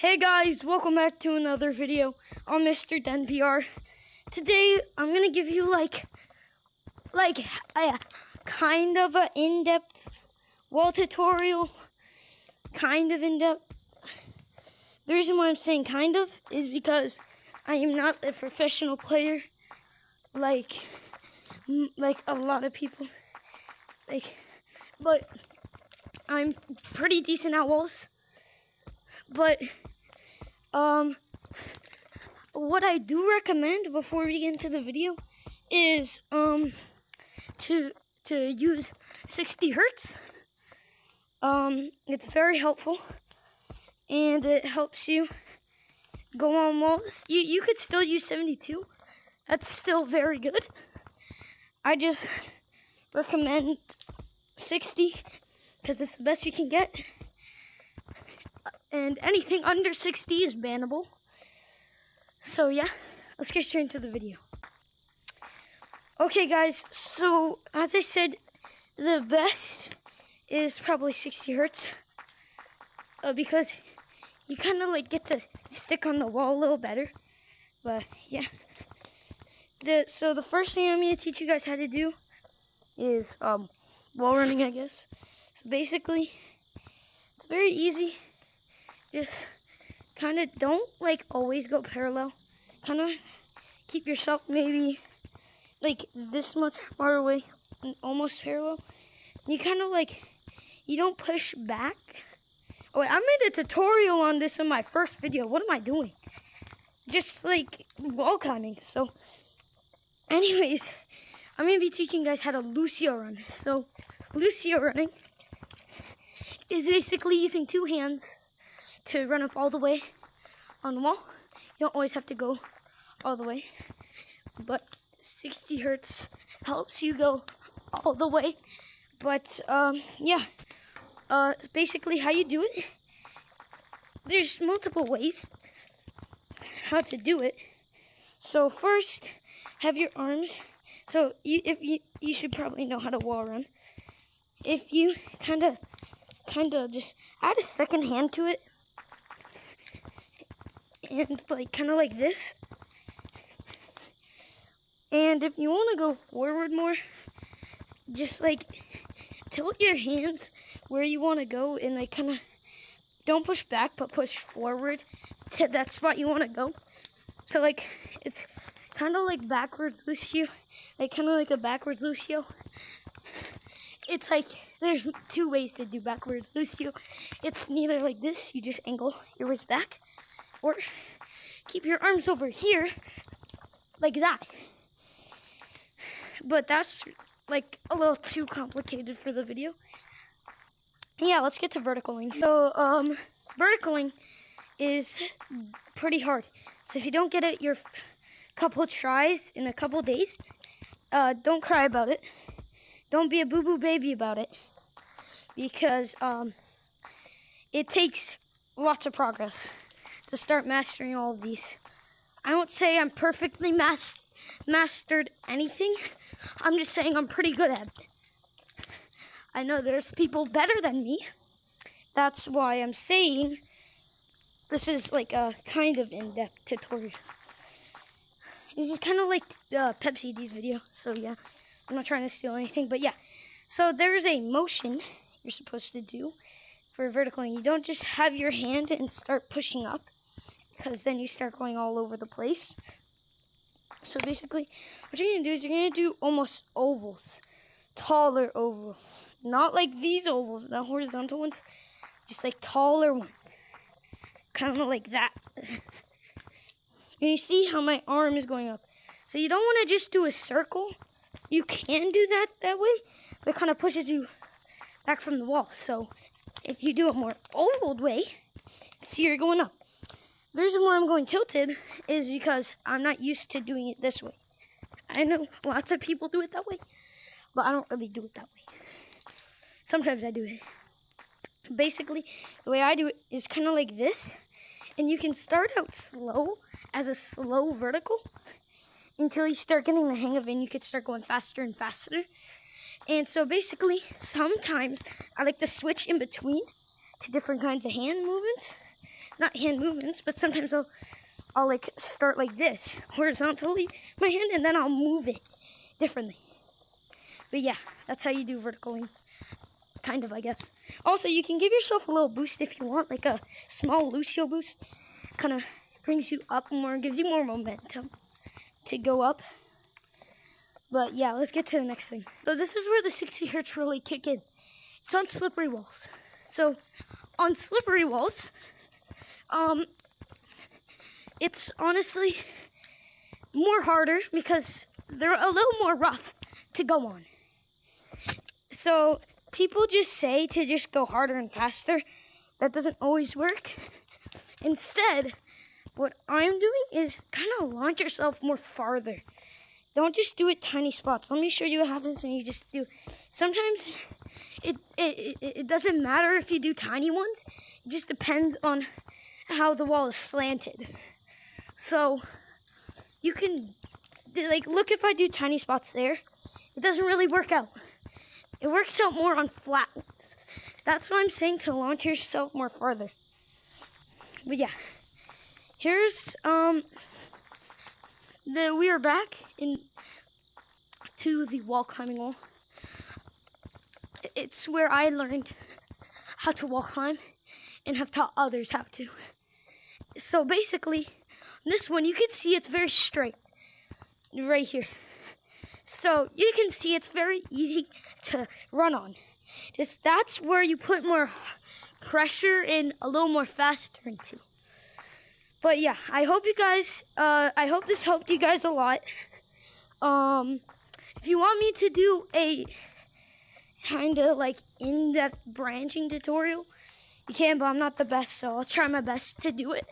Hey guys, welcome back to another video on Mr. Den VR. Today I'm gonna give you like a kind of an in-depth wall tutorial, kind of in-depth. The reason why I'm saying kind of is because I am not a professional player like a lot of people, but I'm pretty decent at walls. But what I do recommend before we get into the video is to use 60 hertz. It's very helpful and it helps you go on walls. You could still use 72. That's still very good. I just recommend 60 because it's the best you can get. And anything under 60 is bannable. So yeah, let's get straight into the video. Okay guys, so as I said, the best is probably 60 hertz. Because you kind of like get to stick on the wall a little better. But yeah. So the first thing I'm going to teach you guys how to do is wall running, I guess. So basically, it's very easy. Just kind of don't like always go parallel. Kind of keep yourself maybe like this much far away, almost parallel. You kind of like, you don't push back. Oh wait, I made a tutorial on this in my first video. What am I doing? Just like wall climbing. So anyways, I'm going to be teaching you guys how to Lucio run. So Lucio running is basically using two hands to run up all the way on the wall. You don't always have to go all the way, but 60 hertz helps you go all the way. But yeah, basically how you do it, there's multiple ways how to do it. So first, have your arms. So you should probably know how to wall run. If you kind of just add a second hand to it, and like kind of like this. And if you want to go forward more, just like tilt your hands where you want to go and like kind of don't push back but push forward to that spot you want to go. So like it's kind of like backwards Lucio, like kind of like a backwards Lucio. It's like there's two ways to do backwards Lucio. It's neither like this, you just angle your waist back, or keep your arms over here like that. But that's like a little too complicated for the video. Yeah, let's get to verticaling. So verticaling is pretty hard. So if you don't get it your couple of tries in a couple of days, don't cry about it. Don't be a boo-boo baby about it, because it takes lots of progress to start mastering all of these. I won't say I'm perfectly mastered anything. I'm just saying I'm pretty good at it. I know there's people better than me. That's why I'm saying this is like a kind of in-depth tutorial. This is kind of like Pepsi Dees video. So yeah, I'm not trying to steal anything, but yeah. So there's a motion you're supposed to do for verticaling. You don't just have your hand and start pushing up, because then you start going all over the place. So basically, what you're going to do is you're going to do almost ovals. Taller ovals. Not like these ovals, the horizontal ones. Just like taller ones. Kind of like that. And you see how my arm is going up. So you don't want to just do a circle. You can do that way, but it kind of pushes you back from the wall. So if you do a more oval way, see you're going up. The reason why I'm going tilted is because I'm not used to doing it this way. I know lots of people do it that way, but I don't really do it that way. Sometimes I do it. Basically, the way I do it is kind of like this. And you can start out slow as a slow vertical until you start getting the hang of it, and you could start going faster and faster. And so basically, sometimes I like to switch in between to different kinds of hand movements. not hand movements, but sometimes I'll like start like this, horizontally, my hand, and then I'll move it differently. But yeah, that's how you do verticaling, kind of, I guess. Also, you can give yourself a little boost if you want, like a small Lucio boost. Kind of brings you up more, gives you more momentum to go up. But yeah, let's get to the next thing. So this is where the 60 hertz really kick in. It's on slippery walls. So on slippery walls, it's honestly more harder because they're a little more rough to go on. So people just say to just go harder and faster. That doesn't always work. Instead, what I'm doing is kind of launch yourself more farther. Don't just do it tiny spots. Let me show you what happens when you just do. Sometimes it doesn't matter if you do tiny ones. It just depends on how the wall is slanted. So you can, like, look, if I do tiny spots there, it doesn't really work out. It works out more on flat ones. That's why I'm saying to launch yourself more farther. But yeah, here's we are back to the wall climbing wall. It's where I learned how to wall climb and have taught others how to. So basically, this one you can see it's very straight right here. So you can see it's very easy to run on. Just that's where you put more pressure and a little more faster into. But yeah, I hope this helped you guys a lot. If you want me to do a kind of like in-depth branching tutorial, you can, but I'm not the best, so I'll try my best to do it.